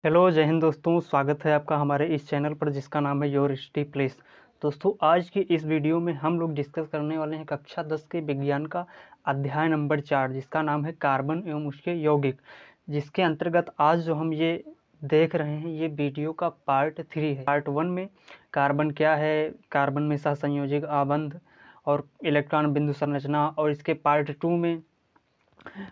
Hello जय हिंद दोस्तों, स्वागत है आपका हमारे इस चैनल पर जिसका नाम है योर स्टडी प्लेस। दोस्तों, आज की इस वीडियो में हम लोग डिस्कस करने वाले हैं कक्षा 10 के विज्ञान का अध्याय नंबर 4 जिसका नाम है कार्बन एवं उसके यौगिक। जिसके अंतर्गत आज जो हम ये देख रहे हैं ये वीडियो का पार्ट 3 है। पार्ट 1 में कार्बन क्या है, कार्बन में सहसंयोजक आबंध और इलेक्ट्रॉन बिंदु संरचना, और इसके पार्ट 2 में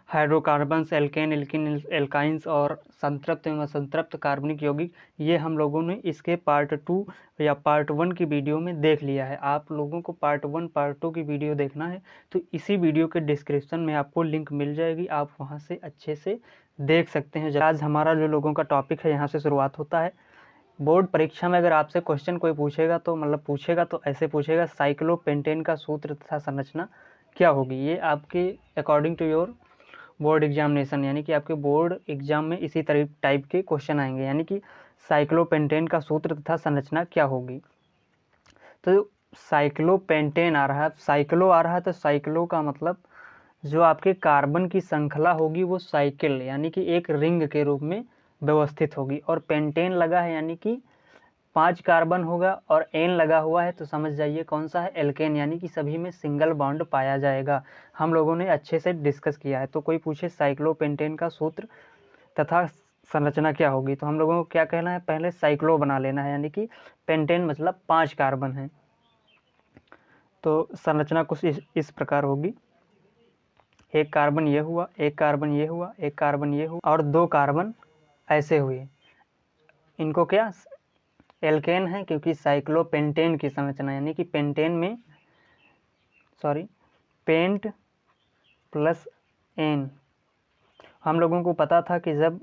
हाइड्रोकार्बन्स, एल्केन, एल्काइंस और संतृप्त एवं असंतृप्त कार्बनिक यौगिक, ये हम लोगों ने इसके पार्ट 2 या पार्ट 1 की वीडियो में देख लिया है। आप लोगों को पार्ट 1 पार्ट 2 की वीडियो देखना है तो इसी वीडियो के डिस्क्रिप्शन में आपको लिंक मिल जाएगी, आप वहां से अच्छे से देख सकते हैं। आज हमारा जो लोगों का टॉपिक है यहाँ से शुरुआत होता है। बोर्ड परीक्षा में अगर आपसे क्वेश्चन कोई पूछेगा तो पूछेगा तो ऐसे पूछेगा, साइक्लोपेंटेन का सूत्र तथा संरचना क्या होगी। ये आपके according to your board examination, यानी कि आपके बोर्ड एग्जाम में इसी तरह टाइप के क्वेश्चन आएंगे, यानी कि साइक्लोपेंटेन का सूत्र तथा संरचना क्या होगी। तो साइक्लोपेंटेन आ रहा है, साइक्लो आ रहा है तो साइक्लो का मतलब जो आपके कार्बन की श्रृंखला होगी वो साइकिल यानी कि एक रिंग के रूप में व्यवस्थित होगी, और पेंटेन लगा है यानी कि 5 कार्बन होगा, और एन लगा हुआ है तो समझ जाइए कौन सा है, एल्केन, यानी कि सभी में सिंगल बॉन्ड पाया जाएगा। हम लोगों ने अच्छे से डिस्कस किया है। तो कोई पूछे साइक्लोपेंटेन का सूत्र तथा संरचना क्या होगी तो हम लोगों को क्या कहना है, पहले साइक्लो बना लेना है, यानी कि पेंटेन मतलब 5 कार्बन है। तो संरचना कुछ इस प्रकार होगी, एक कार्बन ये हुआ, एक कार्बन ये हुआ, एक कार्बन ये हुआ और 2 कार्बन ऐसे हुए। इनको क्या एल्केन है, क्योंकि साइक्लोपेंटेन की संरचना यानी कि पेंटेन में पेंट प्लस एन। हम लोगों को पता था कि जब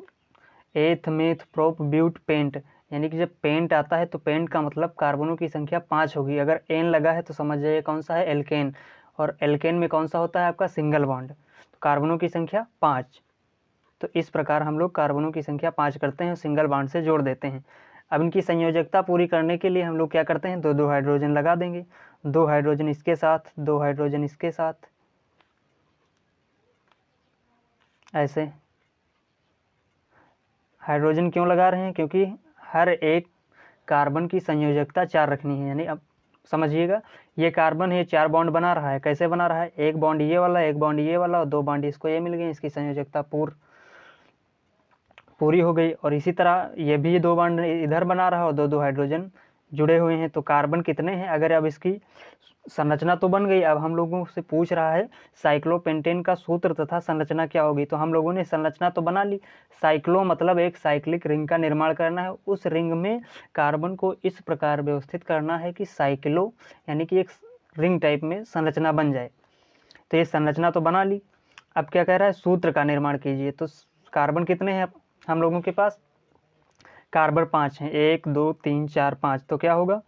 एथ मेथ प्रोप ब्यूट पेंट, यानी कि जब पेंट आता है तो पेंट का मतलब कार्बनों की संख्या 5 होगी। अगर एन लगा है तो समझ जाइए कौन सा है, एल्केन, और एल्केन में कौन सा होता है आपका, सिंगल बॉन्ड। तो कार्बनों की संख्या 5। तो इस प्रकार हम लोग कार्बनों की संख्या 5 करते हैं, सिंगल बॉन्ड से जोड़ देते हैं। अब इनकी संयोजकता पूरी करने के लिए हम लोग क्या करते हैं, 2-2 हाइड्रोजन लगा देंगे, 2 हाइड्रोजन इसके साथ, 2 हाइड्रोजन इसके साथ, ऐसे। हाइड्रोजन क्यों लगा रहे हैं, क्योंकि हर एक कार्बन की संयोजकता 4 रखनी है। यानी अब समझिएगा, ये कार्बन है 4 बॉन्ड बना रहा है, कैसे बना रहा है, एक बॉन्ड ये वाला, एक बॉन्ड ये वाला और 2 बॉन्ड इसको ये मिल गए, इसकी संयोजकता पूरी हो गई। और इसी तरह ये भी 2 बॉन्ड इधर बना रहा है और 2-2 हाइड्रोजन जुड़े हुए हैं। तो कार्बन कितने हैं, अगर अब इसकी संरचना तो बन गई, अब हम लोगों से पूछ रहा है साइक्लोपेंटेन का सूत्र तथा संरचना क्या होगी। तो हम लोगों ने संरचना तो बना ली, साइक्लो मतलब एक साइक्लिक रिंग का निर्माण करना है, उस रिंग में कार्बन को इस प्रकार व्यवस्थित करना है कि साइक्लो यानी कि एक रिंग टाइप में संरचना बन जाए। तो ये संरचना तो बना ली, अब क्या कह रहा है, सूत्र का निर्माण कीजिए। तो कार्बन कितने हैं हम लोगों के पास, कार्बन 5 हैं, 1 2 3 4 5, तो क्या होगा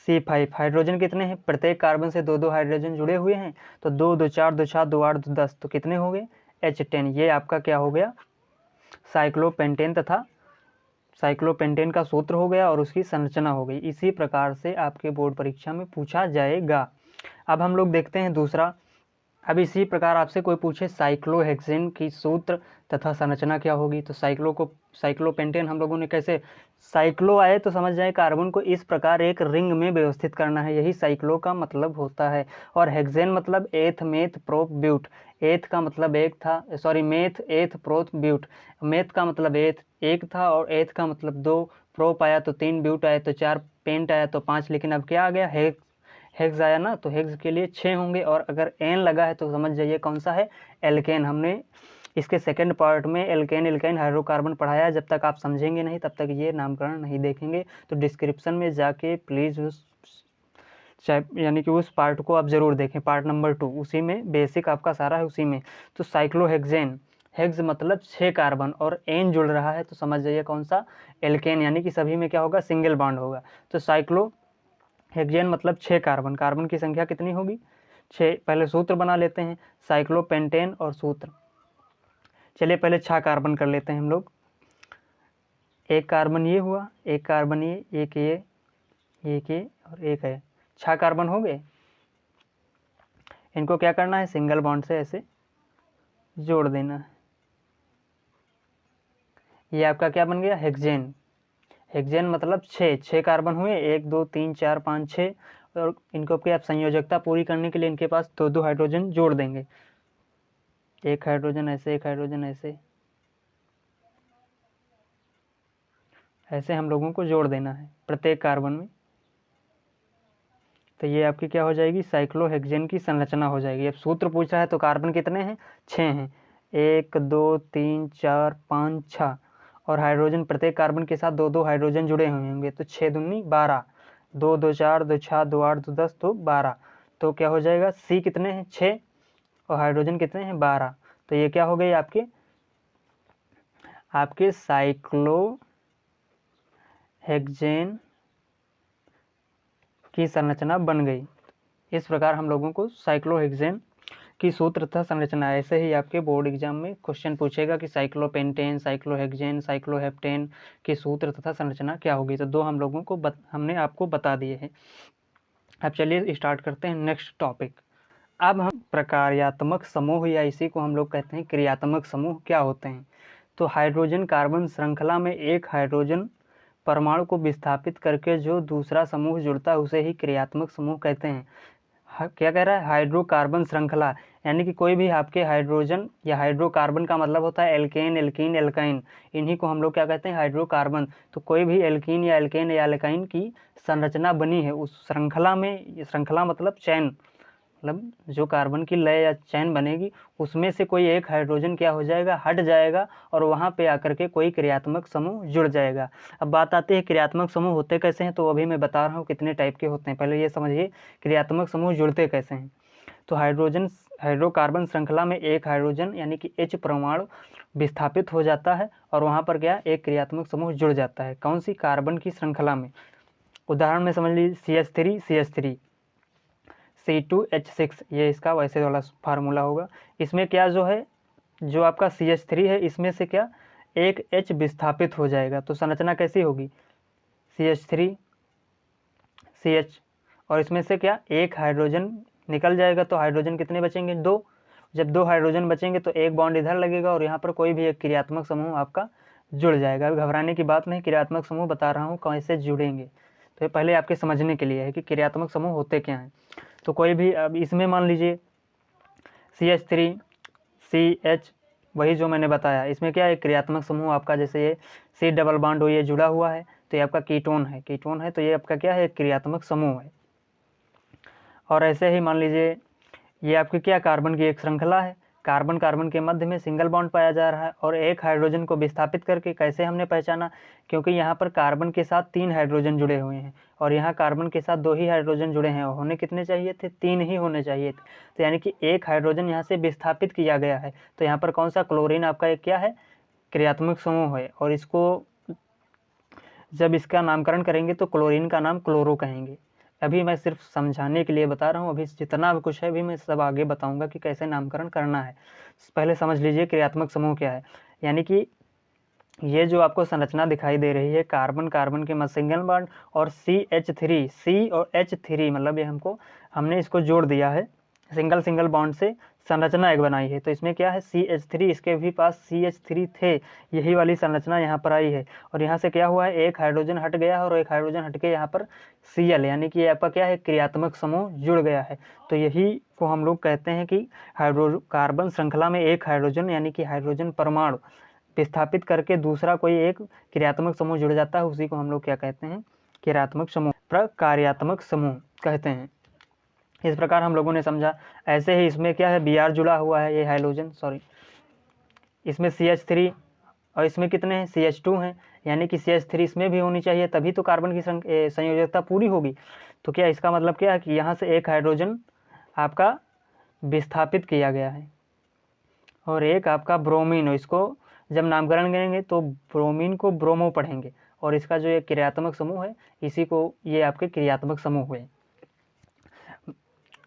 C5। हाइड्रोजन कितने हैं, प्रत्येक कार्बन से 2-2 हाइड्रोजन जुड़े हुए हैं, तो 2 2 4 2 6 2 8 2 10, तो कितने हो गए H10। ये आपका क्या हो गया, साइक्लोपेंटेन तथा साइक्लोपेंटेन का सूत्र हो गया और उसकी संरचना हो गई। इसी प्रकार से आपके बोर्ड परीक्षा में पूछा जाएगा। अब हम लोग देखते हैं दूसरा। अब इसी प्रकार आपसे कोई पूछे साइक्लोहेक्सेन की सूत्र तथा संरचना क्या होगी, तो साइक्लोपेंटेन हम लोगों ने कैसे, साइक्लो आए तो समझ जाए कार्बन को इस प्रकार एक रिंग में व्यवस्थित करना है, यही साइक्लो का मतलब होता है। और हेक्सेन मतलब एथ मेथ प्रोप ब्यूट, एथ का मतलब एक था, मेथ एथ प्रोप ब्यूट, मेथ का मतलब एथ एक था और एथ का मतलब 2, प्रोप आया तो 3, ब्यूट आया तो 4, पेंट आया तो 5, लेकिन अब क्या आ गया, हेक्स आया ना, तो हेक्स के लिए 6 होंगे। और अगर एन लगा है तो समझ जाइए कौन सा है, एल्केन। हमने इसके सेकंड पार्ट में एल्केन एल्काइन हाइड्रोकार्बन पढ़ाया, जब तक आप समझेंगे नहीं तब तक ये नामकरण नहीं देखेंगे। तो डिस्क्रिप्शन में जाके प्लीज़ उस यानी कि उस पार्ट को आप जरूर देखें, पार्ट नंबर 2, उसी में बेसिक आपका सारा है उसी में। तो साइक्लोहेक्सेन, हेक्स मतलब 6 कार्बन और एन जुड़ रहा है तो समझ जाइए कौन सा, एल्केन, यानी कि सभी में क्या होगा, सिंगल बॉन्ड होगा। तो साइक्लो हेक्सेन मतलब 6 कार्बन, कार्बन की संख्या कितनी होगी 6। पहले सूत्र बना लेते हैं, साइक्लोपेंटेन और सूत्र। चलिए पहले 6 कार्बन कर लेते हैं हम लोग, एक कार्बन ये हुआ, एक कार्बन ये, एक ये, एक ये और एक है, 6 कार्बन हो गए। इनको क्या करना है, सिंगल बॉन्ड से ऐसे जोड़ देना है, ये आपका क्या बन गया, हेक्सेन। हेक्सेन मतलब 6 कार्बन हुए, 1 2 3 4 5 6, और इनको आपकी आप संयोजकता पूरी करने के लिए इनके पास 2 हाइड्रोजन जोड़ देंगे, एक हाइड्रोजन ऐसे, एक हाइड्रोजन ऐसे, ऐसे हम लोगों को जोड़ देना है प्रत्येक कार्बन में। तो ये आपकी क्या हो जाएगी, साइक्लोहेक्सेन की संरचना हो जाएगी। अब सूत्र पूछा है तो कार्बन कितने हैं, 6 हैं, 1 2 3 4 5 6, और हाइड्रोजन प्रत्येक कार्बन के साथ 2 हाइड्रोजन जुड़े हुए होंगे, तो 6 दूनी 12, 2 2 4 2 6 2 8 2 10 तो 12। तो क्या हो जाएगा, सी कितने हैं 6 और हाइड्रोजन कितने हैं 12। तो ये क्या हो गई आपके साइक्लोहेक्सेन की संरचना बन गई। इस प्रकार हम लोगों को साइक्लोहेक्सेन की सूत्र तथा संरचना, ऐसे ही आपके बोर्ड एग्जाम में क्वेश्चन पूछेगा कि साइक्लोपेंटेन, साइक्लोहेक्सेन, साइक्लोहेप्टेन की सूत्र तथा संरचना क्या होगी। तो 2 हम लोगों को हमने आपको बता दिए हैं। अब चलिए स्टार्ट करते हैं नेक्स्ट टॉपिक। अब हम प्रकार्यात्मक समूह, या इसी को हम लोग कहते हैं क्रियात्मक समूह, क्या होते हैं। तो हाइड्रोजन कार्बन श्रृंखला में एक हाइड्रोजन परमाणु को विस्थापित करके जो दूसरा समूह जुड़ता है उसे ही क्रियात्मक समूह कहते हैं। क्या कह रहा है, हाइड्रोकार्बन श्रृंखला, यानी कि कोई भी आपके हाइड्रोजन या हाइड्रोकार्बन का मतलब होता है एल्केन, एल्कीन, एल्काइन, इन्हीं को हम लोग क्या कहते हैं, हाइड्रोकार्बन। तो कोई भी एल्कीन या एल्केन या एल्काइन की संरचना बनी है उस श्रृंखला में, श्रृंखला मतलब चैन, मतलब जो कार्बन की लय या चैन बनेगी उसमें से कोई एक हाइड्रोजन क्या हो जाएगा, हट जाएगा, और वहाँ पे आकर के कोई क्रियात्मक समूह जुड़ जाएगा। अब बात आती है क्रियात्मक समूह होते कैसे हैं, तो अभी मैं बता रहा हूँ कितने टाइप के होते हैं। पहले ये समझिए क्रियात्मक समूह जुड़ते कैसे हैं। तो हाइड्रोकार्बन श्रृंखला में एक हाइड्रोजन यानी कि H परमाणु विस्थापित हो जाता है और वहाँ पर क्या, एक क्रियात्मक समूह जुड़ जाता है। कौन सी, कार्बन की श्रृंखला में। उदाहरण में समझ लीजिए CH3 C2H6, ये इसका वैसे वाला फार्मूला होगा। इसमें क्या जो है, जो आपका CH3 है इसमें से क्या एक H विस्थापित हो जाएगा, तो संरचना कैसी होगी, CH3 CH, और इसमें से क्या एक हाइड्रोजन निकल जाएगा, तो हाइड्रोजन कितने बचेंगे, 2। जब 2 हाइड्रोजन बचेंगे तो एक बॉन्ड इधर लगेगा और यहाँ पर कोई भी एक क्रियात्मक समूह आपका जुड़ जाएगा। अभी घबराने की बात नहीं, क्रियात्मक समूह बता रहा हूँ कैसे जुड़ेंगे, तो ये पहले आपके समझने के लिए है कि क्रियात्मक समूह होते क्या हैं। तो कोई भी, अब इसमें मान लीजिए CH3 CH, वही जो मैंने बताया, इसमें क्या है क्रियात्मक समूह आपका, जैसे ये C डबल बॉन्ड हो, ये जुड़ा हुआ है तो ये आपका कीटोन है, तो ये आपका क्या है, क्रियात्मक समूह है। और ऐसे ही मान लीजिए ये आपकी क्या, कार्बन की एक श्रृंखला है, कार्बन के मध्य में सिंगल बॉन्ड पाया जा रहा है और एक हाइड्रोजन को विस्थापित करके, कैसे हमने पहचाना, क्योंकि यहाँ पर कार्बन के साथ 3 हाइड्रोजन जुड़े हुए हैं और यहाँ कार्बन के साथ 2 ही हाइड्रोजन जुड़े हैं, और होने कितने चाहिए थे, 3 ही होने चाहिए थे। तो यानी कि एक हाइड्रोजन यहाँ से विस्थापित किया गया है, तो यहाँ पर कौन सा, क्लोरीन आपका एक क्या है, क्रियात्मक समूह है। और इसको जब इसका नामकरण करेंगे तो क्लोरीन का नाम क्लोरो कहेंगे। अभी मैं सिर्फ समझाने के लिए बता रहा हूँ, अभी जितना भी कुछ है अभी मैं सब आगे बताऊंगा कि कैसे नामकरण करना है। पहले समझ लीजिए क्रियात्मक समूह क्या है। यानी कि ये जो आपको संरचना दिखाई दे रही है, कार्बन के मध्य सिंगल बॉन्ड और CH3, C और H3, मतलब ये हमने इसको जोड़ दिया है, सिंगल बॉन्ड से संरचना एक बनाई है। तो इसमें क्या है, CH3, इसके भी पास CH3 थे, यही वाली संरचना यहाँ पर आई है, और यहाँ से क्या हुआ है, एक हाइड्रोजन हट गया और एक हाइड्रोजन हट के यहाँ पर Cl, यानी कि आपका क्या है, क्रियात्मक समूह जुड़ गया है। तो यही को हम लोग कहते हैं कि हाइड्रोकार्बन श्रृंखला में एक हाइड्रोजन यानी कि हाइड्रोजन परमाणु विस्थापित करके दूसरा कोई एक क्रियात्मक समूह जुड़ जाता है, उसी को हम लोग क्या कहते हैं, क्रियात्मक समूह, प्रकार्यात्मक समूह कहते हैं। इस प्रकार हम लोगों ने समझा। ऐसे ही इसमें क्या है, Br जुड़ा हुआ है, ये हाइड्रोजन इसमें CH3 और इसमें कितने हैं, CH2 हैं, यानी कि CH3 इसमें भी होनी चाहिए, तभी तो कार्बन की संयोजकता पूरी होगी। तो क्या इसका मतलब क्या है कि यहाँ से एक हाइड्रोजन आपका विस्थापित किया गया है और एक आपका ब्रोमीन, इसको जब नामकरण करेंगे तो ब्रोमीन को ब्रोमो पढ़ेंगे, और इसका जो ये क्रियात्मक समूह है इसी को ये आपके क्रियात्मक समूह हुए।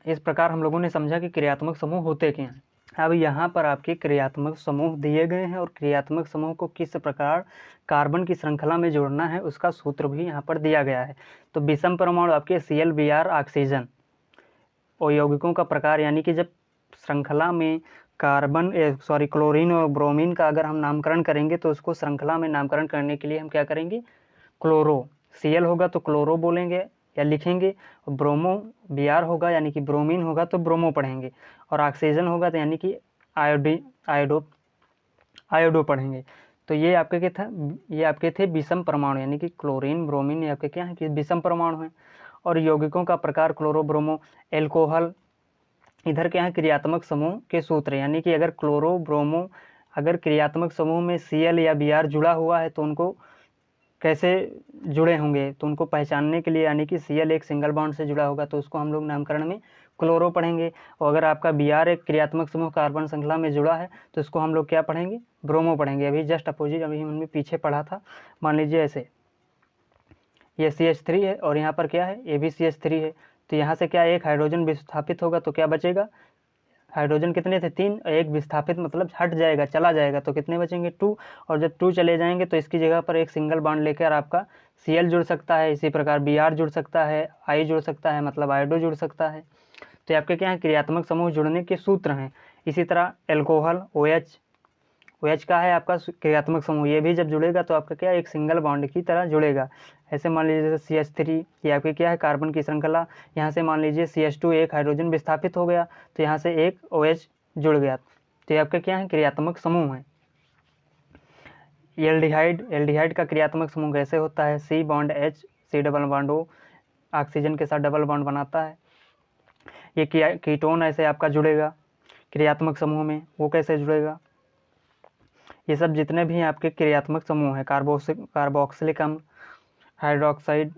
इस प्रकार हम लोगों ने समझा कि क्रियात्मक समूह होते क्या हैं। अब यहाँ पर आपके क्रियात्मक समूह दिए गए हैं और क्रियात्मक समूह को किस प्रकार कार्बन की श्रृंखला में जोड़ना है उसका सूत्र भी यहाँ पर दिया गया है। तो विषम परमाणु आपके Cl Br ऑक्सीजन और यौगिकों का प्रकार, यानी कि जब श्रृंखला में कार्बन क्लोरीन और ब्रोमीन का अगर हम नामकरण करेंगे तो उसको श्रृंखला में नामकरण करने के लिए हम क्या करेंगे, क्लोरो, Cl होगा तो क्लोरो बोलेंगे या लिखेंगे, और ब्रोमो Br होगा यानी कि ब्रोमीन होगा तो ब्रोमो पढ़ेंगे, और ऑक्सीजन होगा तो यानी कि आयोडो पढ़ेंगे। तो ये आपके क्या था, ये आपके थे विषम परमाणु, यानी कि क्लोरीन ब्रोमीन ये आपके क्या है कि विषम परमाणु हैं। और यौगिकों का प्रकार क्लोरो ब्रोमो एल्कोहल, इधर क्या है क्रियात्मक समूह के सूत्र, यानी कि अगर क्लोरो ब्रोमो अगर क्रियात्मक समूह में Cl या Br जुड़ा हुआ है तो उनको कैसे जुड़े होंगे, तो उनको पहचानने के लिए, यानी कि Cl एक सिंगल बॉन्ड से जुड़ा होगा तो उसको हम लोग नामकरण में क्लोरो पढ़ेंगे, और अगर आपका Br एक क्रियात्मक समूह कार्बन श्रृंखला में जुड़ा है तो इसको हम लोग क्या पढ़ेंगे, ब्रोमो पढ़ेंगे। अभी जस्ट अपोजिट अभी हमने पीछे पढ़ा था। मान लीजिए ऐसे ये CH3 है और यहाँ पर क्या है, ये भी CH3 है, तो यहाँ से क्या एक हाइड्रोजन विस्थापित होगा तो क्या बचेगा, हाइड्रोजन कितने थे 3, एक विस्थापित मतलब हट जाएगा चला जाएगा तो कितने बचेंगे 2, और जब 2 चले जाएंगे तो इसकी जगह पर एक सिंगल बॉन्ड लेकर आपका Cl जुड़ सकता है, इसी प्रकार Br जुड़ सकता है, I जुड़ सकता है, मतलब आयोडो जुड़ सकता है। तो आपके क्या है क्रियात्मक समूह जुड़ने के सूत्र हैं। इसी तरह एल्कोहल OH का है आपका क्रियात्मक समूह, ये भी जब जुड़ेगा तो आपका क्या एक सिंगल बॉन्ड की तरह जुड़ेगा। ऐसे मान लीजिए जैसे CH3 ये आपकी क्या है कार्बन की श्रृंखला, यहाँ से मान लीजिए CH2 एक हाइड्रोजन विस्थापित हो गया तो यहाँ से एक OH जुड़ गया, तो ये आपका क्या है क्रियात्मक समूह है। एल्डिहाइड का क्रियात्मक समूह कैसे होता है, C bond H C double bond O oxygen के साथ डबल बॉन्ड बनाता है। ये कीटोन ऐसे आपका जुड़ेगा क्रियात्मक समूह में, वो कैसे जुड़ेगा। ये सब जितने भी आपके क्रियात्मक समूह हैं, कार्बोक्सिलिक अम्ल, हाइड्रोक्साइड,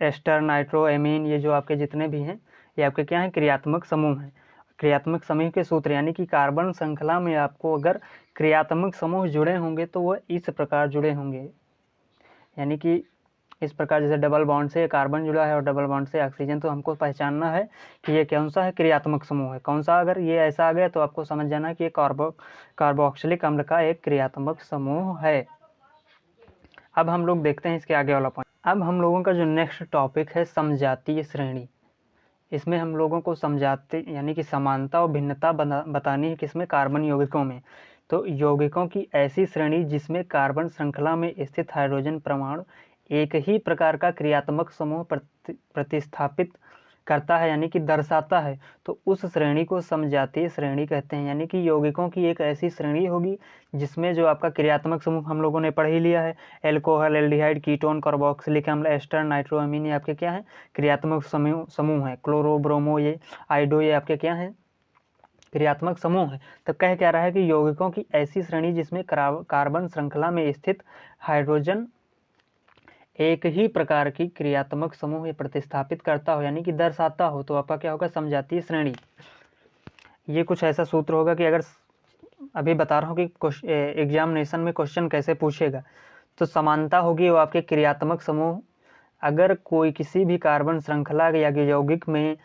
एस्टर, नाइट्रो, एमीन, ये जो आपके जितने भी हैं ये आपके क्या हैं क्रियात्मक समूह हैं। क्रियात्मक समूह के सूत्र, यानी कि कार्बन श्रृंखला में आपको अगर क्रियात्मक समूह जुड़े होंगे तो वह इस प्रकार जुड़े होंगे, यानी कि इस प्रकार जैसे डबल बॉन्ड से कार्बन जुड़ा है और डबल बॉन्ड से ऑक्सीजन, तो हमको पहचानना है कि ये कौन सा है क्रियात्मक समूह है, कौन सा। अगर ये ऐसा आ गया तो आपको समझ जाना कि ये कार्बोक्सिलिक अम्ल का एक क्रियात्मक समूह है। अब हम लोग देखते हैं इसके आगे वाला पॉइंट। अब हम लोगों का जो नेक्स्ट टॉपिक है समजातीय श्रेणी। इसमें हम लोगों को समझाते यानी कि समानता और भिन्नता बतानी है किसमें, कार्बन यौगिकों में। तो यौगिकों की ऐसी श्रेणी जिसमें कार्बन श्रृंखला में स्थित हाइड्रोजन परमाणु एक ही प्रकार का क्रियात्मक समूह प्रतिस्थापित करता है, यानी कि दर्शाता है, तो उस श्रेणी को समजातीय श्रेणी कहते हैं। यानी कि यौगिकों की एक ऐसी श्रेणी होगी जिसमें जो आपका क्रियात्मक समूह हम लोगों ने पढ़ ही लिया है, एल्कोहल, एल्डिहाइड, कीटोन, कार्बोक्सिलिक अम्ल, एस्टर, नाइट्रोअमीन, ये आपके क्या है क्रियात्मक समूह है। क्लोरो ब्रोमो ये आयोडो ये आपके क्या है क्रियात्मक समूह है। तो कह क्या रहा है कि यौगिकों की ऐसी श्रेणी जिसमें कार्बन श्रृंखला में स्थित हाइड्रोजन एक ही प्रकार की क्रियात्मक समूह ये प्रतिस्थापित करता हो, यानी कि दर्शाता हो, तो आपका क्या होगा समजातीय श्रेणी। ये कुछ ऐसा सूत्र होगा कि अगर अभी बता रहा हूँ कि एग्जामिनेशन में क्वेश्चन कैसे पूछेगा, तो समानता होगी वो आपके क्रियात्मक समूह, अगर कोई किसी भी कार्बन श्रृंखला या यौगिक में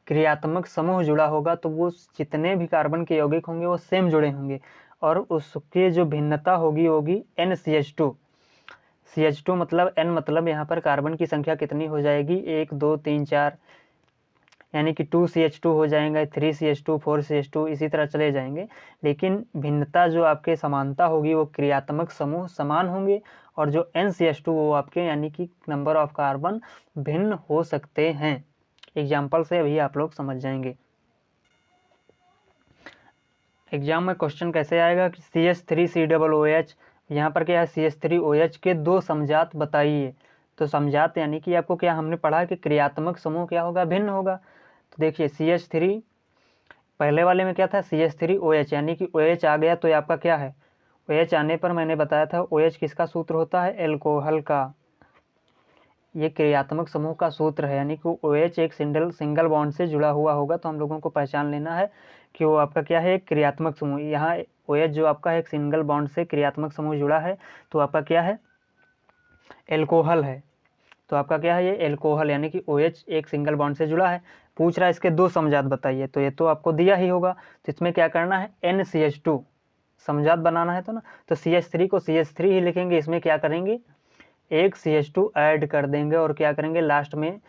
क्रियात्मक समूह जुड़ा होगा तो वो जितने भी कार्बन के यौगिक होंगे वो सेम जुड़े होंगे, और उसके जो भिन्नता होगी NCH2 CH2 मतलब N मतलब यहाँ पर कार्बन की संख्या कितनी हो जाएगी 1 2 3 4, यानी कि 2CH2 हो जाएंगे, 3CH2 4CH2 इसी तरह चले जाएंगे। लेकिन भिन्नता जो आपके समानता होगी वो क्रियात्मक समूह समान होंगे, और जो NCH2 वो आपके यानी कि नंबर ऑफ कार्बन भिन्न हो सकते हैं। एग्जाम्पल से अभी आप लोग समझ जाएंगे। एग्जाम में क्वेश्चन कैसे आएगा कि CH3COOH, यहाँ पर क्या है CH3OH के दो समजात बताइए। तो समजात यानी कि आपको क्या हमने पढ़ा कि क्रियात्मक समूह क्या होगा भिन्न होगा। तो देखिए CH3 पहले वाले में क्या था CH3OH, यानी कि OH आ गया तो ये आपका क्या है OH आने पर मैंने बताया था OH किसका सूत्र होता है एल्कोहल का, ये क्रियात्मक समूह का सूत्र है। यानी कि OH एक सिंगल बॉन्ड से जुड़ा हुआ होगा तो हम लोगों को पहचान लेना है कि वो आपका क्या है एक क्रियात्मक समूह। यहाँ OH जो आपका एक सिंगल बॉन्ड से क्रियात्मक समूह जुड़ा है तो आपका क्या है एल्कोहल है। तो आपका क्या है ये एल्कोहल, यानी कि OH एक सिंगल बॉन्ड से जुड़ा है। पूछ रहा है इसके दो समजात बताइए, तो ये तो आपको दिया ही होगा। तो इसमें क्या करना है NCH2 समजात बनाना है, तो ना तो CH3 को CH3 ही लिखेंगे, इसमें क्या करेंगे एक CH2 ऐड कर देंगे और क्या करेंगे लास्ट में,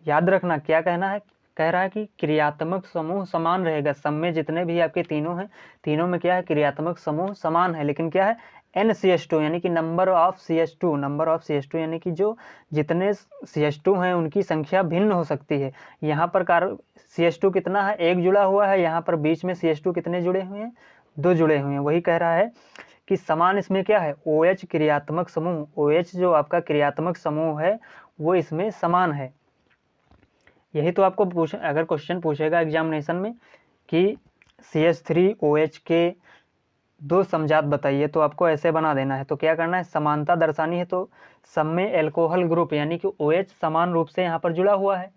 याद रखना क्या कहना है, कह रहा है कि क्रियात्मक समूह समान रहेगा। सम में जितने भी आपके तीनों हैं, तीनों में क्या है, क्रियात्मक समूह समान है, लेकिन क्या है, NCH2 यानी कि नंबर ऑफ CH2 यानी कि जो जितने CH2 हैं उनकी संख्या भिन्न हो सकती है। यहाँ पर CH2 कितना है, एक जुड़ा हुआ है, यहाँ पर बीच में CH2 कितने जुड़े हुए हैं, 2 जुड़े हुए हैं। वही कह रहा है कि समान इसमें क्या है, OH क्रियात्मक समूह, OH जो आपका क्रियात्मक समूह है वो इसमें समान है। यही तो आपको अगर क्वेश्चन पूछेगा एग्जामिनेशन में कि CH3OH के 2 समजात बताइए, तो आपको ऐसे बना देना है। तो क्या करना है, समानता दर्शानी है, तो सब में एल्कोहल ग्रुप यानी कि OH समान रूप से यहाँ पर जुड़ा हुआ है,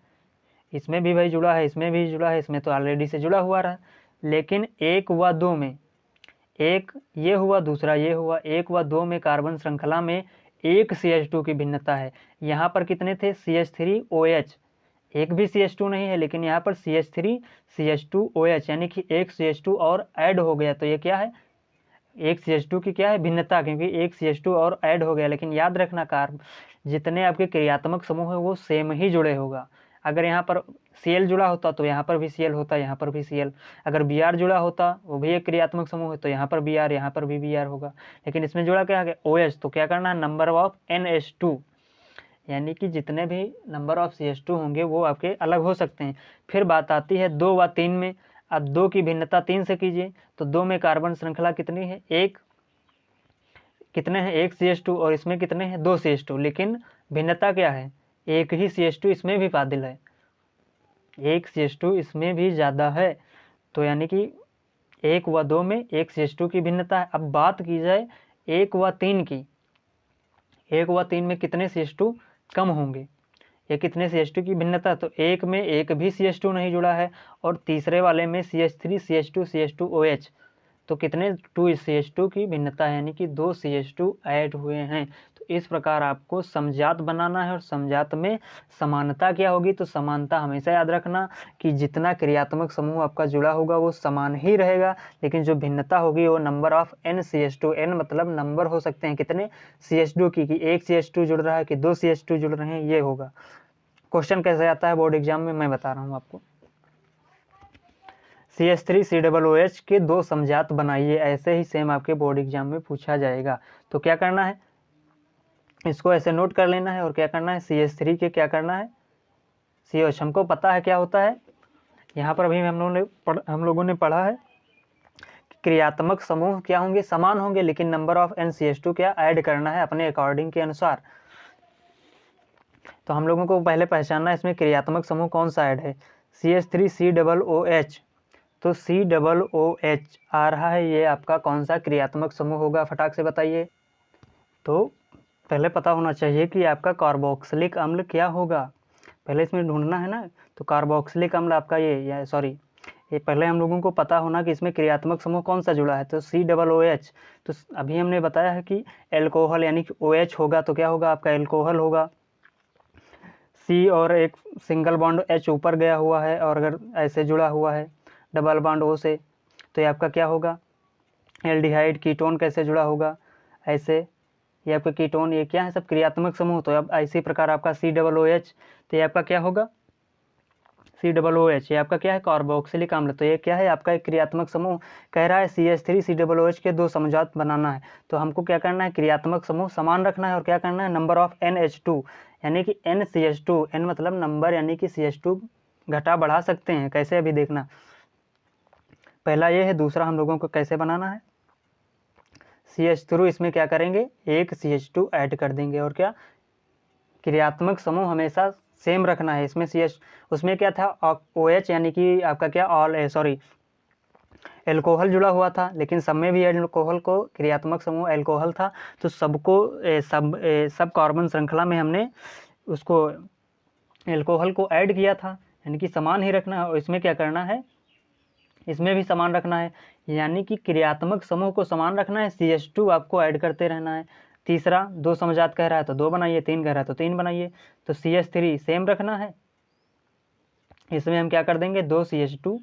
इसमें भी भाई जुड़ा है, इसमें भी जुड़ा है, इसमें तो ऑलरेडी से जुड़ा हुआ रहा। लेकिन 1 व 2 में, एक ये हुआ, दूसरा ये हुआ, 1 व 2 में कार्बन श्रृंखला में एक CH2 की भिन्नता है। यहाँ पर कितने थे, CH3OH, एक भी CH2 नहीं है, लेकिन यहाँ पर CH3CH2OH यानी कि एक CH2 और ऐड हो गया। तो ये क्या है, एक CH2 की क्या है, भिन्नता, क्योंकि एक CH2 और ऐड हो गया। लेकिन याद रखना, कार्ब जितने आपके क्रियात्मक समूह है वो सेम ही जुड़े होगा। अगर यहाँ पर Cl जुड़ा होता तो यहाँ पर भी Cl होता, यहाँ पर भी Cl। अगर Br जुड़ा होता, वो भी एक क्रियात्मक समूह है, तो यहाँ पर Br, यहाँ पर भी Br होगा। लेकिन इसमें जुड़ा क्या है, OH। तो क्या करना है, नंबर ऑफ NH2 यानी कि जितने भी नंबर ऑफ CH2 होंगे वो आपके अलग हो सकते हैं। फिर बात आती है 2 व 3 में। अब 2 की भिन्नता 3 से कीजिए, तो 2 में कार्बन श्रृंखला कितनी है, एक, कितने हैं, एक CH2, और इसमें कितने हैं, 2 CH2। लेकिन भिन्नता क्या है, एक ही CH2 इसमें भी फादिल है, एक CH2 इसमें भी ज़्यादा है। तो यानी कि 1 व 2 में एक CH2 की भिन्नता है। अब बात की जाए 1 व 3 की, 1 व 3 में कितने CH2 कम होंगे, ये कितने CH2 की भिन्नता, तो एक में एक भी CH2 नहीं जुड़ा है, और तीसरे वाले में CH3 CH2 CH2OH, तो कितने 2 CH2 की भिन्नता है, यानी कि 2 CH2 ऐड हुए हैं। तो इस प्रकार आपको समजात बनाना है, और समजात में समानता क्या होगी, तो समानता हमेशा याद रखना कि जितना क्रियात्मक समूह आपका जुड़ा होगा वो समान ही रहेगा, लेकिन जो भिन्नता होगी वो नंबर ऑफ NCH2, N मतलब नंबर हो सकते हैं कितने CH2 की, कि एक CH2 जुड़ रहा है कि 2 CH2 जुड़ रहे हैं, ये होगा। क्वेश्चन कैसे आता है बोर्ड एग्जाम में मैं बता रहा हूँ आपको। CH3COOH के 2 समजात बनाइए, ऐसे ही सेम आपके बोर्ड एग्जाम में पूछा जाएगा। तो क्या करना है, इसको ऐसे नोट कर लेना है, और क्या करना है, CH3 के क्या करना है, COH हमको पता है क्या होता है। यहाँ पर अभी हम लोगों ने पढ़ा है क्रियात्मक समूह क्या होंगे, समान होंगे, लेकिन नंबर ऑफ NCH2 क्या ऐड करना है अपने अकॉर्डिंग के अनुसार। तो हम लोगों को पहले पहचानना है इसमें क्रियात्मक समूह कौन सा ऐड है, CH3COOH। तो COOH आ रहा है, ये आपका कौन सा क्रियात्मक समूह होगा, फटाक से बताइए। तो पहले पता होना चाहिए कि आपका कार्बोक्सिलिक अम्ल क्या होगा, पहले इसमें ढूंढना है ना। तो कार्बोक्सिलिक अम्ल आपका ये पहले हम लोगों को पता होना कि इसमें क्रियात्मक समूह कौन सा जुड़ा है, तो COOH। तो अभी हमने बताया है कि एल्कोहल यानी कि OH होगा, तो क्या होगा आपका एल्कोहल होगा, C और एक सिंगल बॉन्ड H ऊपर गया हुआ है, और अगर ऐसे जुड़ा हुआ है डबल बॉन्ड O से, तो ये आपका क्या होगा, एल्डिहाइड। कीटोन कैसे जुड़ा होगा, ऐसे, ये आपका कीटोन, ये क्या है, सब क्रियात्मक समूह। तो अब इसी प्रकार आपका COOH, तो ये आपका क्या होगा, COOH, ये आपका क्या है, कार्बोक्सिलिक अम्ल। तो ये क्या है, आपका एक क्रियात्मक समूह। कह रहा है CH3COOH के 2 समजात बनाना है, तो हमको क्या करना है, क्रियात्मक समूह समान रखना है, और क्या करना है, नंबर ऑफ NH2 यानी कि NCH2, N मतलब नंबर, यानी कि CH2 घटा बढ़ा सकते हैं, कैसे अभी देखना। पहला ये है, दूसरा हम लोगों को कैसे बनाना है, CH3 इसमें क्या करेंगे, एक CH2 ऐड कर देंगे, और क्या, क्रियात्मक समूह हमेशा सेम रखना है। इसमें उसमें क्या था, OH यानी कि आपका क्या, एल्कोहल जुड़ा हुआ था, लेकिन सब में भी एल्कोहल को क्रियात्मक समूह एल्कोहल था, तो सबको सब कार्बन श्रृंखला में हमने उसको एल्कोहल को ऐड किया था, यानी कि समान ही रखना है। और इसमें क्या करना है, इसमें भी समान रखना है, यानी कि क्रियात्मक समूह को समान रखना है, CH2 आपको ऐड करते रहना है। तीसरा 2 समजात कह रहा है तो 2 बनाइए, 3 कह रहा है तो 3 बनाइए। तो CH3 सेम रखना है, इसमें हम क्या कर देंगे, 2 CH2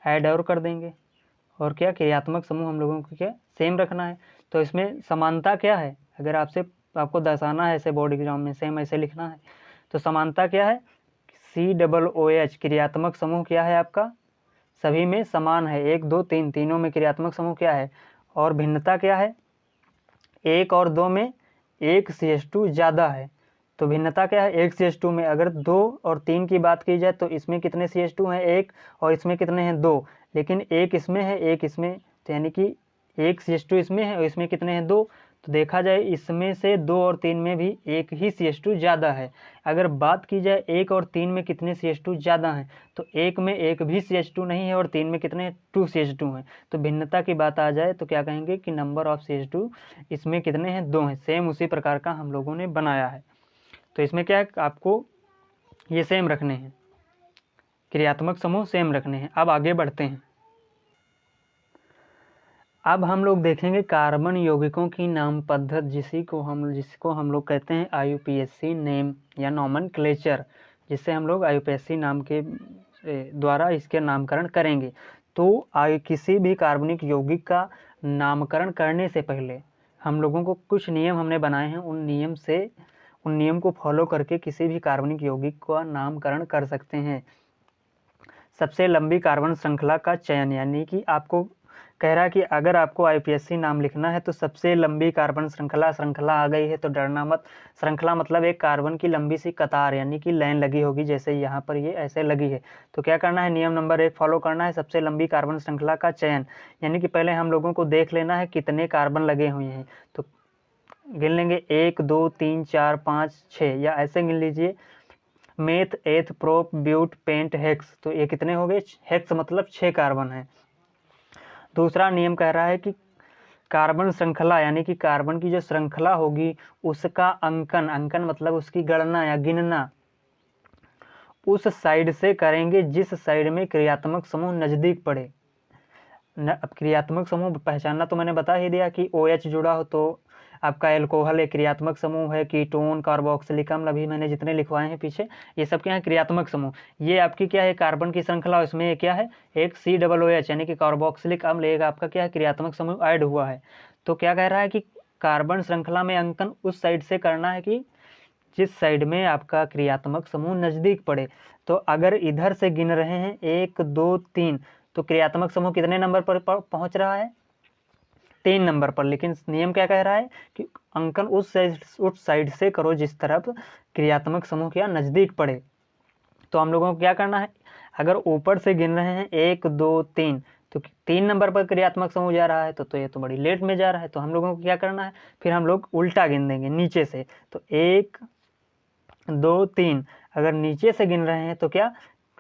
ऐड और कर देंगे, और क्या, क्रियात्मक समूह हम लोगों को क्या सेम रखना है। तो इसमें समानता क्या है, अगर आपको दर्शाना है ऐसे बोर्ड एग्जाम में, सेम ऐसे लिखना है। तो समानता क्या है, COOH क्रियात्मक समूह क्या है आपका, सभी में समान है, 1 2 3 तीनों में क्रियात्मक समूह क्या है, और भिन्नता क्या है, 1 और 2 में 1 CH2 ज़्यादा है। तो भिन्नता क्या है, 1 CH2 में। अगर 2 और 3 की बात की जाए तो इसमें कितने CH2 हैं, 1, और इसमें कितने हैं, 2, लेकिन 1 इसमें है, 1 इसमें, तो यानी कि 1 CH2 इसमें है और इसमें कितने हैं, 2। तो देखा जाए इसमें से 2 और 3 में भी 1 ही CH2 ज़्यादा है। अगर बात की जाए 1 और 3 में कितने CH2 ज़्यादा हैं, तो 1 में 1 भी CH2 नहीं है और 3 में कितने 2 CH2 हैं। तो भिन्नता की बात आ जाए तो क्या कहेंगे कि नंबर ऑफ CH2 इसमें कितने हैं, 2 हैं। सेम उसी प्रकार का हम लोगों ने बनाया है। तो इसमें क्या है, आपको ये सेम रखने हैं, क्रियात्मक समूह सेम रखने हैं। अब आगे बढ़ते हैं। अब हम लोग देखेंगे कार्बन यौगिकों की नाम पद्धति, जिसको हम लोग कहते हैं IUPAC नेम या नॉमेनक्लेचर, जिससे हम लोग IUPAC नाम के द्वारा इसके नामकरण करेंगे। तो किसी भी कार्बनिक यौगिक का नामकरण करने से पहले हम लोगों को कुछ नियम हमने बनाए हैं, उन नियम को फॉलो करके किसी भी कार्बनिक यौगिक का नामकरण कर सकते हैं। सबसे लंबी कार्बन श्रृंखला का चयन, यानी कि आपको कह रहा है कि अगर आपको IUPAC नाम लिखना है तो सबसे लंबी कार्बन श्रृंखला आ गई है तो डरना मत। श्रृंखला मतलब एक कार्बन की लंबी सी कतार, यानी कि लाइन लगी होगी, जैसे यहाँ पर ये ऐसे लगी है। तो क्या करना है, नियम नंबर 1 फॉलो करना है, सबसे लंबी कार्बन श्रृंखला का चयन, यानी कि पहले हम लोगों को देख लेना है कितने कार्बन लगे हुए हैं। तो गिन लेंगे 1 2 3 4 5 6, या ऐसे गिन लीजिए, मेथ एथ प्रोप ब्यूट पेंट हेक्स। तो ये कितने हो गए, हेक्स मतलब 6 कार्बन है। दूसरा नियम कह रहा है कि कार्बन श्रृंखला, यानी कि कार्बन की जो श्रृंखला होगी उसका अंकन मतलब उसकी गणना या गिनना उस साइड से करेंगे जिस साइड में क्रियात्मक समूह नज़दीक पड़े। अब क्रियात्मक समूह पहचानना तो मैंने बता ही दिया कि OH जुड़ा हो तो आपका एल्कोहल एक क्रियात्मक समूह है, कीटोन, कार्बोक्सिलिक अम्ल, अभी मैंने जितने लिखवाए हैं पीछे, ये सब क्या है, क्रियात्मक समूह। ये आपकी क्या है, कार्बन की श्रृंखला, इसमें क्या है, एक COOH यानी कि कार्बोक्सिलिक अम्ल, एक आपका क्या है, क्रियात्मक समूह ऐड हुआ है। तो क्या कह रहा है कि कार्बन श्रृंखला में अंकन उस साइड से करना है कि जिस साइड में आपका क्रियात्मक समूह नज़दीक पड़े। तो अगर इधर से गिन रहे हैं 1 2 3, तो क्रियात्मक समूह कितने नंबर पर पहुंच रहा है, 3 नंबर पर। लेकिन नियम क्या कह रहा है कि अंकन उस साइड से करो जिस तरफ क्रियात्मक समूह क्या नज़दीक पड़े। तो हम लोगों को क्या करना है, अगर ऊपर से गिन रहे हैं 1 2 3, तो 3 नंबर पर क्रियात्मक समूह जा रहा है, तो ये तो बड़ी लेट में जा रहा है। तो हम लोगों को क्या करना है, फिर हम लोग उल्टा गिन देंगे नीचे से। तो 1 2 3, अगर नीचे से गिन रहे हैं तो क्या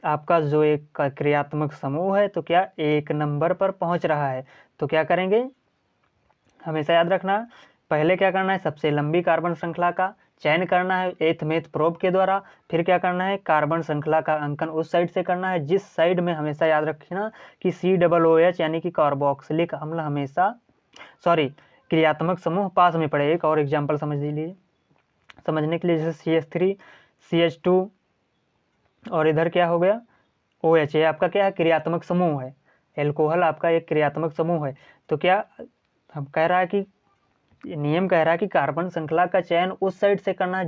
आपका जो एक क्रियात्मक समूह है तो क्या 1 नंबर पर पहुंच रहा है। तो क्या करेंगे, हमेशा याद रखना, पहले क्या करना है, सबसे लंबी कार्बन श्रृंखला का चयन करना है एथ मेथ प्रोब के द्वारा। फिर क्या करना है, कार्बन श्रृंखला का अंकन उस साइड से करना है जिस साइड में, हमेशा याद रखना कि COOH यानी कि कार्बोक्सिलिक अम्ल हमेशा क्रियात्मक समूह पास में पड़े। एक और एग्जाम्पल समझ लीजिए, समझने के लिए, जैसे CH3 CH2 और इधर क्या हो गया OH, ये आपका क्या है, क्रियात्मक समूह है। एल्कोहल आपका एक क्रियात्मक समूह है। तो क्या हम कह रहा है कि नियम कह रहा है कि कार्बन श्रृंखला का चयन उस साइड से करना है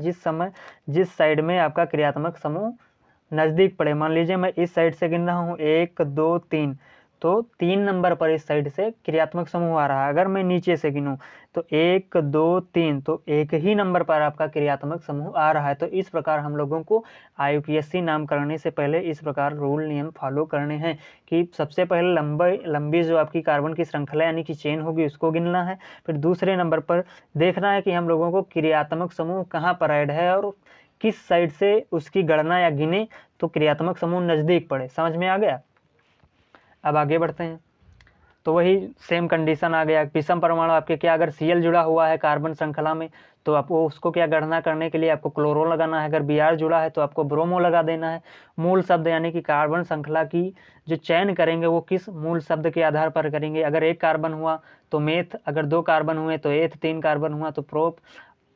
जिस साइड में आपका क्रियात्मक समूह नज़दीक पड़े। मान लीजिए मैं इस साइड से गिन रहा हूँ 1 2 3, तो 3 नंबर पर इस साइड से क्रियात्मक समूह आ रहा है। अगर मैं नीचे से गिनूं तो 1 2 3, तो 1 ही नंबर पर आपका क्रियात्मक समूह आ रहा है। तो इस प्रकार हम लोगों को IUPAC नाम करने से पहले इस प्रकार रूल नियम फॉलो करने हैं कि सबसे पहले लंबी जो आपकी कार्बन की श्रृंखला यानी कि चेन होगी उसको गिनना है। फिर दूसरे नंबर पर देखना है कि हम लोगों को क्रियात्मक समूह कहाँ पर ऐड है और किस साइड से उसकी गणना या गिने तो क्रियात्मक समूह नज़दीक पड़े। समझ में आ गया। अब आगे बढ़ते हैं। तो वही सेम कंडीशन आ गया, विषम परमाणु आपके क्या, अगर Cl जुड़ा हुआ है कार्बन श्रृंखला में तो आपको उसको क्या गणना करने के लिए आपको क्लोरो लगाना है। अगर Br जुड़ा है तो आपको ब्रोमो लगा देना है। मूल शब्द यानी कि कार्बन श्रृंखला की जो चयन करेंगे वो किस मूल शब्द के आधार पर करेंगे। अगर 1 कार्बन हुआ तो मेथ, अगर 2 कार्बन हुए तो एथ, 3 कार्बन हुआ तो प्रोप,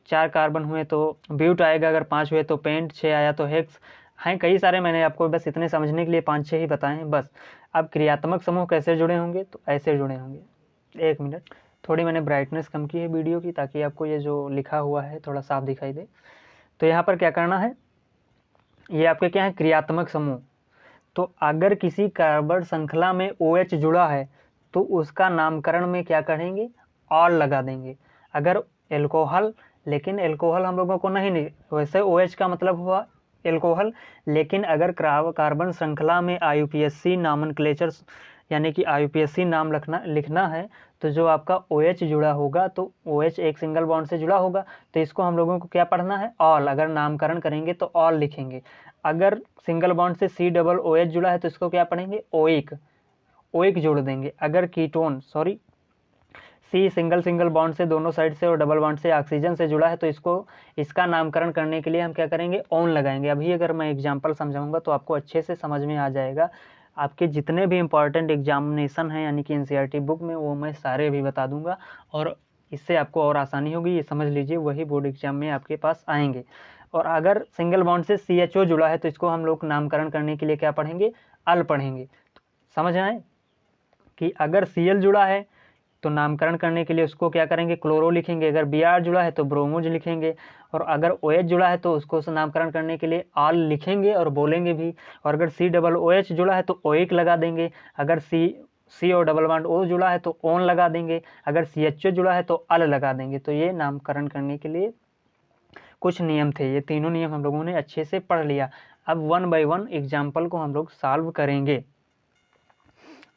4 कार्बन हुए तो ब्यूट आएगा, अगर 5 हुए तो पेंट, 6 आया तो हेक्स। हैं कई सारे, मैंने आपको बस इतने समझने के लिए 5-6 ही बताए हैं बस। अब क्रियात्मक समूह कैसे जुड़े होंगे, तो ऐसे जुड़े होंगे। 1 मिनट, थोड़ी मैंने ब्राइटनेस कम की है वीडियो की ताकि आपको ये जो लिखा हुआ है थोड़ा साफ दिखाई दे। तो यहाँ पर क्या करना है, ये आपके क्या है, क्रियात्मक समूह। तो अगर किसी कार्बन श्रृंखला में OH जुड़ा है तो उसका नामकरण में क्या करेंगे, ऑल लगा देंगे। अगर एल्कोहल, लेकिन एल्कोहल हम लोगों को नहीं, वैसे OH का मतलब हुआ एल्कोहल, लेकिन अगर कार्बन श्रृंखला में IUPAC नॉमेनक्लेचर यानी कि IUPAC नाम लिखना है तो जो आपका OH जुड़ा होगा तो OH एक सिंगल बॉन्ड से जुड़ा होगा, तो इसको हम लोगों को क्या पढ़ना है, ऑल। अगर नामकरण करेंगे तो ऑल लिखेंगे। अगर सिंगल बॉन्ड से COOH जुड़ा है तो इसको क्या पढ़ेंगे, ओइक, ओइक जोड़ देंगे। अगर कीटोन C सिंगल बॉन्ड से दोनों साइड से और डबल बॉन्ड से ऑक्सीजन से जुड़ा है तो इसका नामकरण करने के लिए हम क्या करेंगे, ऑन लगाएंगे। अभी अगर मैं एग्जांपल समझाऊंगा तो आपको अच्छे से समझ में आ जाएगा। आपके जितने भी इंपॉर्टेंट एग्जामिनेशन हैं यानी कि NCERT बुक में, वो मैं सारे भी बता दूंगा और इससे आपको और आसानी होगी। ये समझ लीजिए, वही बोर्ड एग्जाम में आपके पास आएंगे। और अगर सिंगल बॉन्ड से CHO जुड़ा है तो इसको हम लोग नामकरण करने के लिए क्या पढ़ेंगे, अल पढ़ेंगे। समझ आए कि अगर Cl जुड़ा है तो नामकरण करने के लिए उसको क्या करेंगे, क्लोरो लिखेंगे। अगर Br जुड़ा है तो ब्रोमोज लिखेंगे। और अगर OH जुड़ा है तो उसको नामकरण करने के लिए ऑल लिखेंगे और बोलेंगे भी। और अगर COOH जुड़ा है तो ओइक लगा देंगे। अगर C और डबल बॉन्ड O जुड़ा है तो ओन लगा देंगे। अगर CHO जुड़ा है तो अल लगा देंगे। तो ये नामकरण करने के लिए कुछ नियम थे। ये तीनों नियम हम लोगों ने अच्छे से पढ़ लिया। अब 1 बाय 1 एग्जाम्पल को हम लोग सॉल्व करेंगे।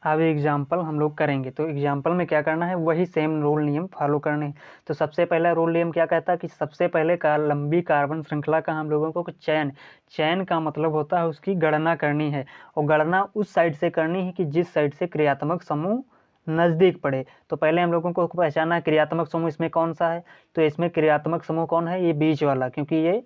अब एग्जाम्पल हम लोग करेंगे तो एग्जाम्पल में क्या करना है, वही सेम रूल नियम फॉलो करने हैं। तो सबसे पहला रूल नियम क्या कहता है कि सबसे पहले लंबी कार्बन श्रृंखला का हम लोगों को चयन का मतलब होता है उसकी गणना करनी है। और गणना उस साइड से करनी है कि जिस साइड से क्रियात्मक समूह नज़दीक पड़े। तो पहले हम लोगों को पहचाना क्रियात्मक समूह इसमें कौन सा है। तो इसमें क्रियात्मक समूह कौन है, ये बीच वाला, क्योंकि ये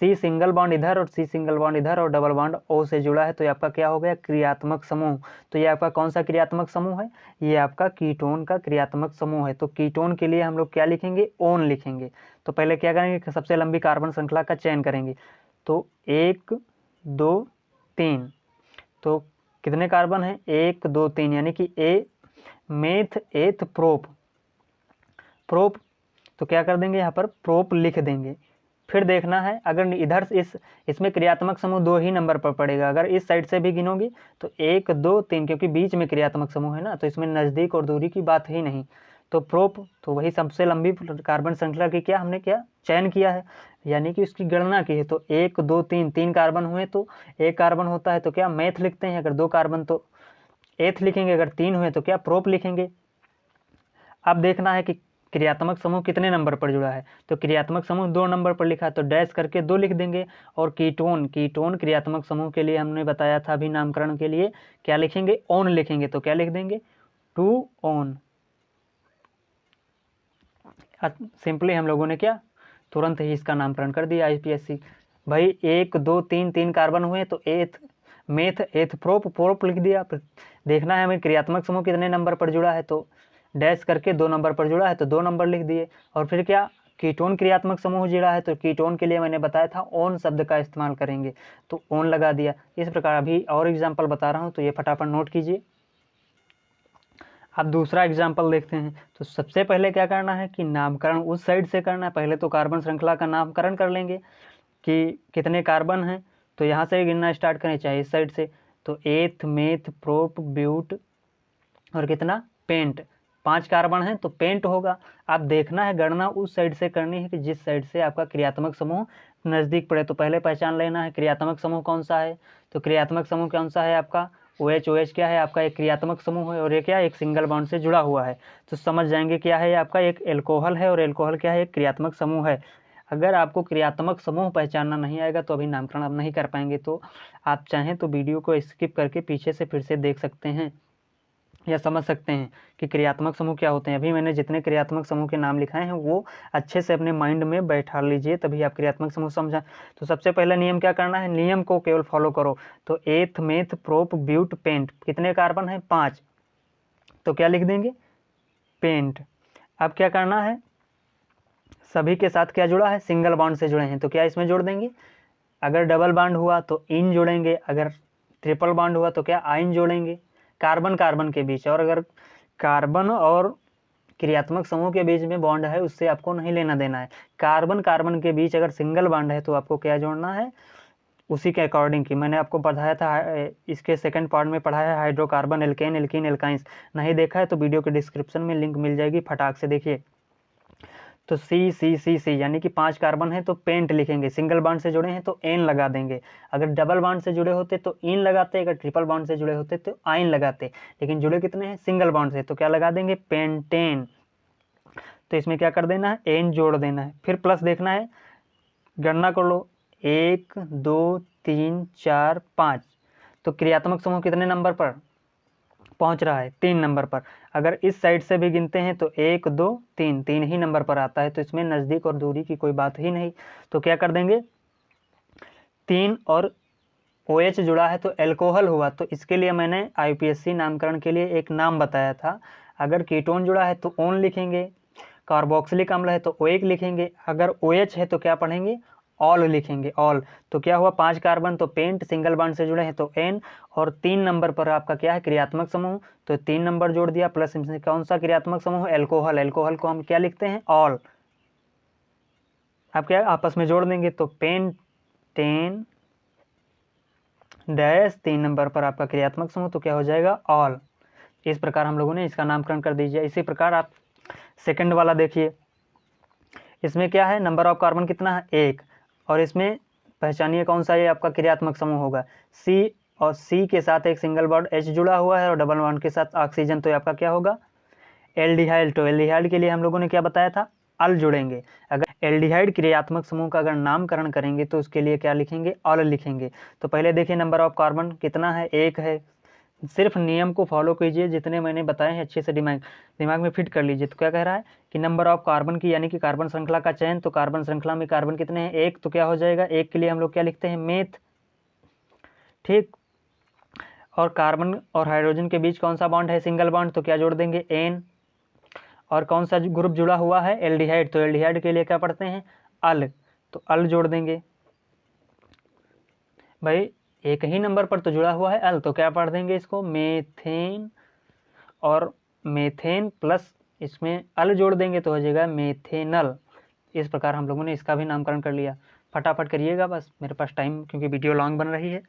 C सिंगल बॉन्ड इधर और C सिंगल बॉन्ड इधर और डबल बॉन्ड O से जुड़ा है। तो ये आपका क्या हो गया, क्रियात्मक समूह। तो ये आपका कौन सा क्रियात्मक समूह है, ये आपका कीटोन का क्रियात्मक समूह है। तो कीटोन के लिए हम लोग क्या लिखेंगे, ओन लिखेंगे। तो पहले क्या करेंगे, सबसे लंबी कार्बन श्रृंखला का चयन करेंगे। तो 1 2 3, तो कितने कार्बन है, 1 2 3, यानी कि ए मेथ एथ प्रोप। तो क्या कर देंगे, यहाँ पर प्रोप लिख देंगे। फिर देखना है अगर इधर इसमें क्रियात्मक समूह 2 ही नंबर पर पड़ेगा। अगर इस साइड से भी गिनोगे तो 1 2 3, क्योंकि बीच में क्रियात्मक समूह है ना, तो इसमें नज़दीक और दूरी की बात ही नहीं। तो प्रोप, तो वही सबसे लंबी कार्बन श्रृंखला की हमने क्या चयन किया है, यानी कि उसकी गणना की है। तो 1 2 3, 3 कार्बन हुए तो एक कार्बन होता है तो क्या मेथ लिखते हैं। अगर 2 कार्बन तो एथ लिखेंगे। अगर 3 हुए तो क्या प्रोप लिखेंगे। अब देखना है कि क्रियात्मक समूह कितने नंबर पर जुड़ा है। तो क्रियात्मक समूह 2 नंबर पर लिखा है तो डैश करके 2 लिख देंगे। और कीटोन क्रियात्मक समूह के लिए हमने बताया था अभी नामकरण के लिए क्या लिखेंगे, ओन लिखेंगे। तो क्या लिख देंगे, 2 ओन। सिंपली हम लोगों ने क्या तुरंत ही इसका नामकरण कर दिया IUPAC। भाई 1 2 3, 3 कार्बन हुए तो मेथ एथ प्रोप लिख दिया। देखना है हमें क्रियात्मक समूह कितने नंबर पर जुड़ा है, तो डैश करके 2 नंबर पर जुड़ा है तो 2 नंबर लिख दिए। और फिर क्या कीटोन क्रियात्मक समूह जुड़ा है तो कीटोन के लिए मैंने बताया था ओन शब्द का इस्तेमाल करेंगे, तो ओन लगा दिया। इस प्रकार अभी और एग्जाम्पल बता रहा हूँ तो ये फटाफट नोट कीजिए। अब दूसरा एग्जाम्पल देखते हैं। तो सबसे पहले क्या करना है कि नामकरण उस साइड से करना है। पहले तो कार्बन श्रृंखला का नामकरण कर लेंगे कि कितने कार्बन हैं, तो यहाँ से गिनना स्टार्ट करें, चाहे इस साइड से। तो एथ मेथ प्रोप ब्यूट और कितना पेंट, 5 कार्बन है तो पेंट होगा। अब देखना है गणना उस साइड से करनी है कि जिस साइड से आपका क्रियात्मक समूह नज़दीक पड़े। तो पहले पहचान लेना है क्रियात्मक समूह कौन सा है। तो क्रियात्मक समूह कौन सा है आपका, OH क्या है आपका, एक क्रियात्मक समूह है और ये क्या एक सिंगल बॉन्ड से जुड़ा हुआ है। तो समझ जाएंगे क्या है आपका, एक एल्कोहल है और एल्कोहल क्या है, एक क्रियात्मक समूह है। अगर आपको क्रियात्मक समूह पहचानना नहीं आएगा तो अभी नामकरण आप नहीं कर पाएंगे। तो आप चाहें तो वीडियो को स्किप करके पीछे से फिर से देख सकते हैं या समझ सकते हैं कि क्रियात्मक समूह क्या होते हैं। अभी मैंने जितने क्रियात्मक समूह के नाम लिखाए हैं वो अच्छे से अपने माइंड में बैठा लीजिए, तभी आप क्रियात्मक समूह समझा। तो सबसे पहला नियम क्या करना है, नियम को केवल फॉलो करो। तो एथ मेथ प्रोप ब्यूट पेंट, कितने कार्बन है 5, तो क्या लिख देंगे पेंट। अब क्या करना है, सभी के साथ क्या जुड़ा है, सिंगल बॉन्ड से जुड़े हैं तो क्या इसमें जोड़ देंगे। अगर डबल बॉन्ड हुआ तो इन जोड़ेंगे, अगर ट्रिपल बॉन्ड हुआ तो क्या आइन जोड़ेंगे कार्बन कार्बन के बीच। और अगर कार्बन और क्रियात्मक समूह के बीच में बॉन्ड है उससे आपको नहीं लेना देना है। कार्बन कार्बन के बीच अगर सिंगल बॉन्ड है तो आपको क्या जोड़ना है, उसी के अकॉर्डिंग की मैंने आपको पढ़ाया था, इसके सेकंड पार्ट में पढ़ाया है हाइड्रोकार्बन, एल्केन, एल्कीन, एल्काइंस। नहीं देखा है तो वीडियो के डिस्क्रिप्शन में लिंक मिल जाएगी, फटाक से देखिए। तो सी सी सी सी यानी कि 5 कार्बन है तो पेंट लिखेंगे, सिंगल बॉन्ड से जुड़े हैं तो एन लगा देंगे, अगर डबल बॉन्ड से जुड़े होते तो इन लगाते, अगर ट्रिपल बॉन्ड से जुड़े होते तो आइन लगाते, लेकिन जुड़े कितने हैं सिंगल बॉन्ड से, तो क्या लगा देंगे पेंटेन। तो इसमें क्या कर देना है एन जोड़ देना है, फिर प्लस देखना है, गणना कर लो 1 2 3 4 5, तो क्रियात्मक समूह कितने नंबर पर पहुंच रहा है 3 नंबर पर। अगर इस साइड से भी गिनते हैं तो 1 2 3, 3 ही नंबर पर आता है, तो इसमें नज़दीक और दूरी की कोई बात ही नहीं। तो क्या कर देंगे 3 और OH जुड़ा है तो एल्कोहल हुआ, तो इसके लिए मैंने IUPAC नामकरण के लिए एक नाम बताया था। अगर कीटोन जुड़ा है तो ओन लिखेंगे, कार्बोक्सिलिक अम्ल है तो ओएक लिखेंगे, अगर OH है तो क्या पढ़ेंगे ऑल लिखेंगे, ऑल। तो क्या हुआ 5 कार्बन तो पेंट, सिंगल बॉन्ड से जुड़े हैं तो एन, और 3 नंबर पर आपका क्या है क्रियात्मक समूह, तो 3 नंबर जोड़ दिया, प्लस इसमें कौन सा क्रियात्मक समूह एल्कोहल, एल्कोहल को हम क्या लिखते हैं ऑल। आप क्या आपस में जोड़ देंगे तो पेंटेन डैश 3 नंबर पर आपका क्रियात्मक समूह, तो क्या हो जाएगा ऑल। इस प्रकार हम लोगों ने इसका नामकरण कर दीजिए। इसी प्रकार आप सेकंड वाला देखिए, इसमें क्या है नंबर ऑफ कार्बन कितना है 1, और इसमें पहचानिए कौन सा ये आपका क्रियात्मक समूह होगा सी, और सी के साथ एक सिंगल बॉन्ड H जुड़ा हुआ है और डबल बॉन्ड के साथ ऑक्सीजन, तो ये आपका क्या होगा एल्डिहाइड। तो एल्डिहाइड के लिए हम लोगों ने क्या बताया था अल जुड़ेंगे, अगर एल्डिहाइड क्रियात्मक समूह का अगर नामकरण करेंगे तो उसके लिए क्या लिखेंगे अल लिखेंगे। तो पहले देखिए नंबर ऑफ कार्बन कितना है 1 है, सिर्फ नियम को फॉलो कीजिए, जितने मैंने बताए हैं अच्छे से दिमाग में फिट कर लीजिए। तो क्या कह रहा है कि नंबर ऑफ कार्बन की यानी कि कार्बन श्रृंखला का चयन, तो कार्बन श्रृंखला में कार्बन कितने हैं 1, तो क्या हो जाएगा 1 के लिए हम लोग क्या लिखते हैं मेथ, ठीक। और कार्बन और हाइड्रोजन के बीच कौन सा बॉन्ड है सिंगल बॉन्ड, तो क्या जोड़ देंगे एन, और कौन सा ग्रुप जुड़ा हुआ है एल्डिहाइड, तो एल्डिहाइड के लिए क्या पढ़ते हैं अल, तो अल जोड़ देंगे। भाई एक ही नंबर पर तो जुड़ा हुआ है अल, तो क्या पढ़ देंगे इसको मेथेन, और मेथेन प्लस इसमें अल जोड़ देंगे तो हो जाएगा मेथेनल। इस प्रकार हम लोगों ने इसका भी नामकरण कर लिया। फटाफट करिएगा बस, मेरे पास टाइम क्योंकि वीडियो लॉन्ग बन रही है।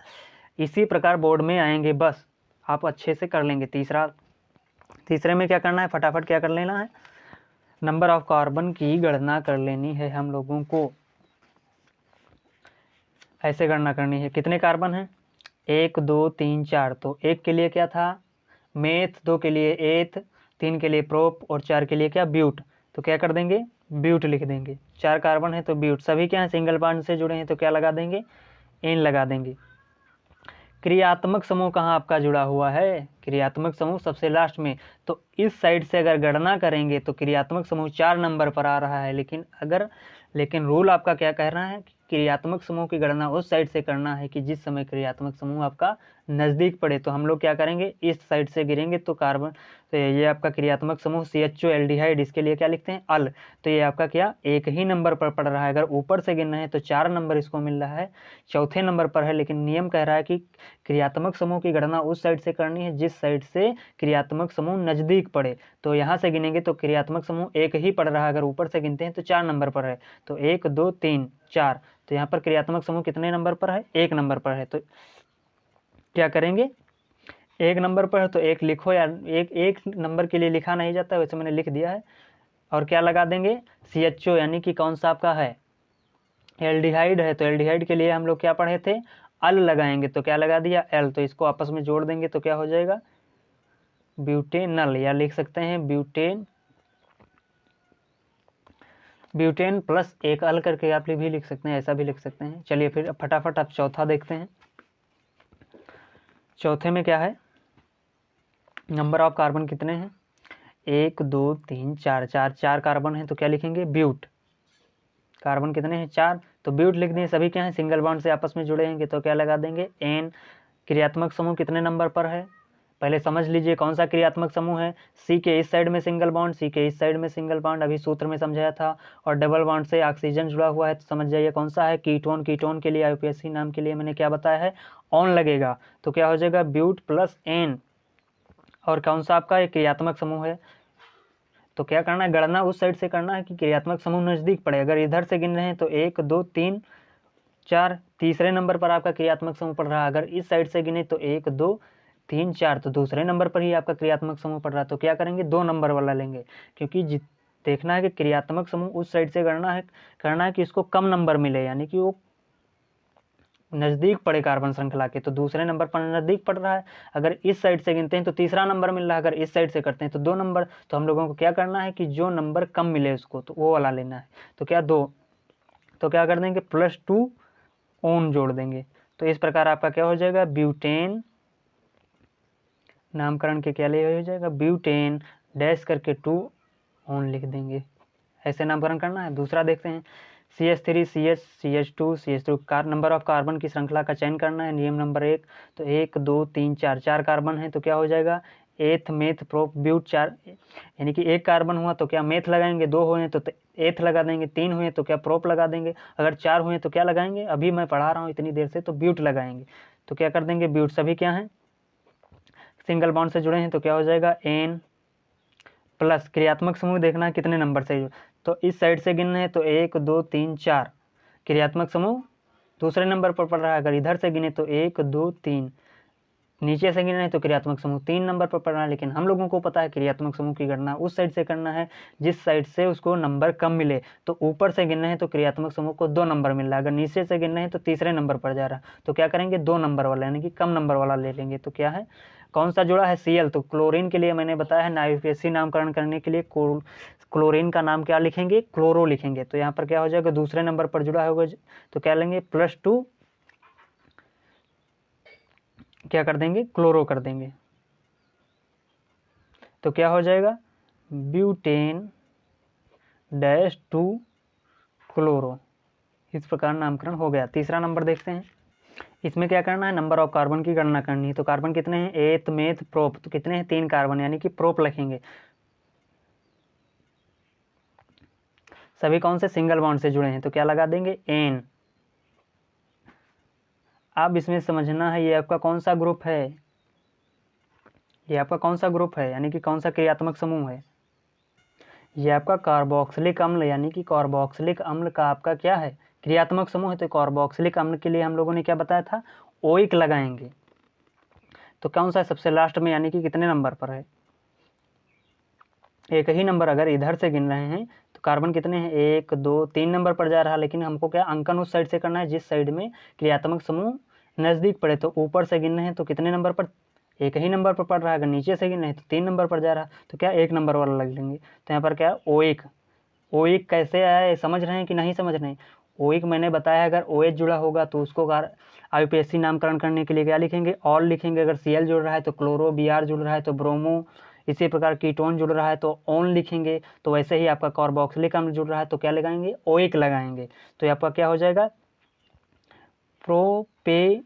इसी प्रकार बोर्ड में आएंगे, बस आप अच्छे से कर लेंगे। तीसरे में क्या करना है फटाफट क्या कर लेना है, नंबर ऑफ कार्बन की गणना कर लेनी है हम लोगों को। ऐसे गणना करनी है, कितने कार्बन हैं 1 2 3 4, तो 1 के लिए क्या था मेथ, 2 के लिए एथ, 3 के लिए प्रोप, और 4 के लिए क्या ब्यूट, तो क्या कर देंगे ब्यूट लिख देंगे। 4 कार्बन है तो ब्यूट, सभी क्या है सिंगल बॉन्ड से जुड़े हैं तो क्या लगा देंगे एन लगा देंगे। क्रियात्मक समूह कहाँ आपका जुड़ा हुआ है, क्रियात्मक समूह सबसे लास्ट में, तो इस साइड से अगर गणना करेंगे तो क्रियात्मक समूह 4 नंबर पर आ रहा है, लेकिन रूल आपका क्या कह रहा है कि क्रियात्मक समूह की गणना उस साइड से करना है कि जिस समय क्रियात्मक समूह आपका नज़दीक पड़े। तो हम लोग क्या करेंगे इस साइड से गिरेंगे तो कार्बन, तो ये आपका क्रियात्मक समूह CHO एल्डिहाइड, इसके लिए क्या लिखते हैं अल, तो ये आपका क्या एक ही नंबर पर पड़ रहा है। अगर ऊपर से गिनना है तो 4 नंबर इसको मिल रहा है, चौथे नंबर पर है, लेकिन नियम कह रहा है कि क्रियात्मक समूह की गणना उस साइड से करनी है जिस साइड से क्रियात्मक समूह नज़दीक पड़े। तो यहाँ से गिनेंगे तो क्रियात्मक समूह एक ही पड़ रहा है, अगर ऊपर से गिनते हैं तो 4 नंबर पर है, तो 1 2 3 4, तो यहाँ पर क्रियात्मक समूह कितने नंबर पर है 1 नंबर पर है। तो क्या करेंगे 1 नंबर पर है तो 1 लिखो यार, एक नंबर के लिए लिखा नहीं जाता, वैसे मैंने लिख दिया है। और क्या लगा देंगे CHO यानी कि कौन सा आपका है एल्डिहाइड है, तो एल्डिहाइड के लिए हम लोग क्या पढ़े थे अल लगाएंगे, तो क्या लगा दिया एल, तो इसको आपस में जोड़ देंगे तो क्या हो जाएगा ब्यूटेनल, या लिख सकते हैं ब्यूटेन प्लस एक अल करके आप भी लिख सकते हैं, ऐसा भी लिख सकते हैं। चलिए फिर फटाफट आप चौथा देखते हैं। चौथे में क्या है नंबर ऑफ कार्बन कितने हैं 1 2 3 4, 4 कार्बन है तो क्या लिखेंगे ब्यूट, कार्बन कितने हैं 4, तो ब्यूट लिख दिए। सभी क्या हैं सिंगल बॉन्ड से आपस में जुड़े हैं तो क्या लगा देंगे एन। क्रियात्मक समूह कितने नंबर पर है पहले समझ लीजिए कौन सा क्रियात्मक समूह है, सी के इस साइड में सिंगल बॉन्ड, सी के इस साइड में सिंगल बॉन्ड, अभी सूत्र में समझाया था, और डबल बॉन्ड से ऑक्सीजन जुड़ा हुआ है तो समझ जाइए कौन सा है कीटोन। कीटोन के लिए IUPAC नाम के लिए मैंने क्या बताया है ऑन लगेगा, तो क्या हो जाएगा ब्यूट प्लस एन। और कौन सा आपका एक क्रियात्मक समूह है, तो क्या करना है गणना उस साइड से करना है कि क्रियात्मक समूह नज़दीक पड़े। अगर इधर से गिन रहे हैं तो 1 2 3 4। तीसरे नंबर पर आपका क्रियात्मक समूह पड़ रहा है, अगर इस साइड से गिने तो 1 2 3 4, तो दूसरे नंबर पर ही आपका क्रियात्मक समूह पड़ रहा है, तो क्या करेंगे 2 नंबर वाला लेंगे, क्योंकि देखना है कि क्रियात्मक समूह उस साइड से करना है कि इसको कम नंबर मिले, यानी कि वो नज़दीक पड़े कार्बन श्रृंखला के, तो दूसरे नंबर पर नज़दीक पड़ रहा है। अगर इस साइड से गिनते हैं तो तीसरा नंबर मिल रहा है, अगर इस साइड से करते हैं तो 2 नंबर। तो हम लोगों को क्या करना है कि जो नंबर कम मिले उसको, तो वो वाला लेना है। तो क्या 2, तो क्या कर देंगे +2 ओन जोड़ देंगे। तो इस प्रकार आपका क्या हो जाएगा, ब्यूटेन, नामकरण के क्या ले हो जाएगा, ब्यूटेन डैश करके 2 ओन लिख देंगे, ऐसे नामकरण करना है। दूसरा देखते हैं, CH3 CH CH2 CH3 number of carbon की श्रृंखला का चयन करना है। नियम नंबर 1, तो 1 2 3 4 4 कार्बन है, तो क्या हो जाएगा एथ मेथ प्रोप ब्यूट 4, यानी कि 1 कार्बन हुआ तो क्या मेथ लगाएंगे, 2 हुए तो एथ लगा देंगे, 3 हुए तो क्या प्रोप लगा देंगे, अगर 4 हुए तो क्या लगाएंगे, अभी मैं पढ़ा रहा हूँ इतनी देर से, तो ब्यूट लगाएंगे। तो क्या कर देंगे, ब्यूट सभी क्या हैं, सिंगल बॉन्ड से जुड़े हैं, तो क्या हो जाएगा N प्लस क्रियात्मक समूह देखना है कितने नंबर से, तो इस साइड से गिनना है तो 1 2 3 4, क्रियात्मक समूह दूसरे नंबर पर पड़ रहा है, अगर इधर से गिने तो 1 2 3, नीचे से गिनना है तो क्रियात्मक समूह 3 नंबर पर पड़ रहा है। लेकिन हम लोगों को पता है क्रियात्मक समूह की गणना उस साइड से करना है जिस साइड से उसको नंबर कम मिले, तो ऊपर से गिनना है तो क्रियात्मक समूह को 2 नंबर मिल रहा है, अगर नीचे से गिनना है तो तीसरे नंबर पर जा रहा है, तो क्या करेंगे 2 नंबर वाला यानी कि कम नंबर वाला ले लेंगे। तो क्या है, कौन सा जुड़ा है, Cl, तो क्लोरीन के लिए मैंने बताया है IUPAC नामकरण करने के लिए क्लोरीन का नाम क्या लिखेंगे, क्लोरो लिखेंगे। तो यहाँ पर क्या हो जाएगा, दूसरे नंबर पर जुड़ा होगा, तो क्या लेंगे +2 क्या कर देंगे, क्लोरो कर देंगे। तो क्या हो जाएगा ब्यूटेन डैश 2 क्लोरो, इस प्रकार नामकरण हो गया। तीसरा नंबर देखते हैं, इसमें क्या करना है, नंबर ऑफ कार्बन की गणना करनी है। तो कार्बन कितने हैं, एथ मेथ प्रोप, तो कितने हैं 3 कार्बन, यानी कि प्रोप लिखेंगे। सभी कौन से सिंगल बॉन्ड से जुड़े हैं, तो क्या लगा देंगे N। अब इसमें समझना है ये आपका कौन सा ग्रुप है, ये आपका कौन सा ग्रुप है, यानी कि कौन सा क्रियात्मक समूह है, ये आपका कार्बोक्सिलिक अम्ल, यानी कि कार्बोक्सिलिक अम्ल का आपका क्या है, क्रियात्मक समूह है। तो कार्बोक्सिलिक अम्ल के लिए हम लोगों ने क्या बताया था, ओइक लगाएंगे। तो कौन सा है सबसे लास्ट में, यानी कि कितने नंबर पर है, एक ही नंबर, अगर इधर से गिन रहे हैं तो कार्बन कितने हैं 1 2 3 नंबर पर जा रहा है, लेकिन हमको क्या अंकन उस साइड से करना है जिस साइड में क्रियात्मक समूह नज़दीक पड़े। तो ऊपर से गिनने हैं तो कितने नंबर पर, एक ही नंबर पर पड़ रहा है, अगर नीचे से गिनने हैं तो 3 नंबर पर जा रहा है, तो क्या 1 नंबर वाला लग लेंगे। तो यहाँ पर क्या है ओइक, ओइक कैसे आया है समझ रहे हैं कि नहीं समझ रहे हैं, ओइक मैंने बताया अगर OH जुड़ा होगा तो उसको IUPAC नामकरण करने के लिए क्या लिखेंगे, ऑल लिखेंगे, अगर Cl जुड़ रहा है तो क्लोरो, Br जुड़ रहा है तो ब्रोमो, इसी प्रकार कीटोन जुड़ रहा है तो ओन लिखेंगे। तो वैसे ही आपका कार्बोक्सिलिक अम्ल जुड़ रहा है तो क्या लगाएंगे, ओइक लगाएंगे। तो आपका क्या हो जाएगा प्रोपेनोइक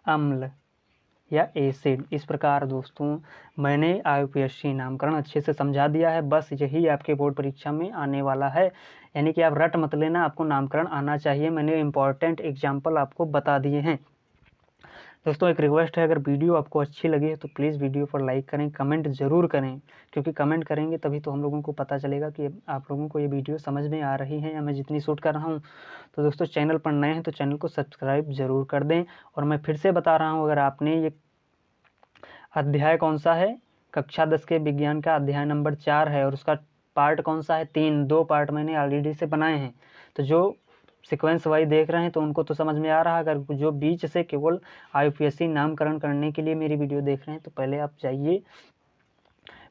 अम्ल या एसिड। इस प्रकार दोस्तों मैंने IUPAC नामकरण अच्छे से समझा दिया है, बस यही आपके बोर्ड परीक्षा में आने वाला है, यानी कि आप रट मत लेना, आपको नामकरण आना चाहिए। मैंने इंपॉर्टेंट एग्जाम्पल आपको बता दिए हैं। दोस्तों एक रिक्वेस्ट है, अगर वीडियो आपको अच्छी लगी है तो प्लीज़ वीडियो पर लाइक करें, कमेंट ज़रूर करें, क्योंकि कमेंट करेंगे तभी तो हम लोगों को पता चलेगा कि आप लोगों को ये वीडियो समझ में आ रही है या मैं जितनी शूट कर रहा हूँ। तो दोस्तों चैनल पर नए हैं तो चैनल को सब्सक्राइब ज़रूर कर दें। और मैं फिर से बता रहा हूँ, अगर आपने ये अध्याय कौन सा है, कक्षा 10 के विज्ञान का अध्याय नंबर 4 है और उसका पार्ट कौन सा है, 2 पार्ट मैंने ऑलरेडी से बनाए हैं। तो जो सीक्वेंस वाइज देख रहे हैं तो उनको तो समझ में आ रहा है, अगर जो बीच से केवल IUPAC नामकरण करने के लिए मेरी वीडियो देख रहे हैं तो पहले आप जाइए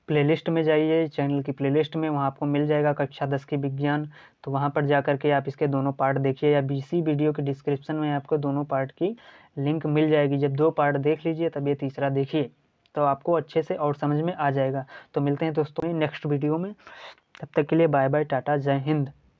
प्लेलिस्ट में, जाइए चैनल की प्लेलिस्ट में, वहाँ आपको मिल जाएगा कक्षा 10 की विज्ञान। तो वहाँ पर जा कर के आप इसके दोनों पार्ट देखिए, या BC वीडियो के डिस्क्रिप्शन में आपको दोनों पार्ट की लिंक मिल जाएगी। जब 2 पार्ट देख लीजिए तब ये तीसरा देखिए, तो आपको अच्छे से और समझ में आ जाएगा। तो मिलते हैं दोस्तों नेक्स्ट वीडियो में, तब तक के लिए बाय बाय, टाटा, जय हिंद।